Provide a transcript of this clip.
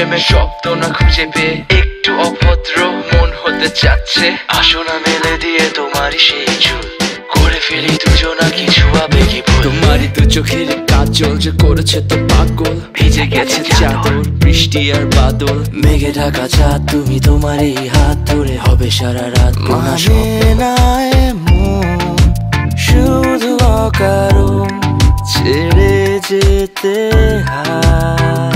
প্রেমের শব্দ না খুঁজে পেয়ে একটু অভদ্র মন হতে চাচ্ছে। আসো না মেলে দিয়ে তোমারই সেই চুল, করে ফেলি দুজনা কিছু আবেগী ভুল। তোমারই দু চোখের কাজল যে করেছে তো পাগল, ভিজে গেছে চাদর বৃষ্টি আর বাদল। মেঘে ঢাকা চাঁদ তুমি তোমারই হাত ধরে হবে সারা রাত। মানে না এমন শুধু অকারণ ছেড়ে যেতে হয়।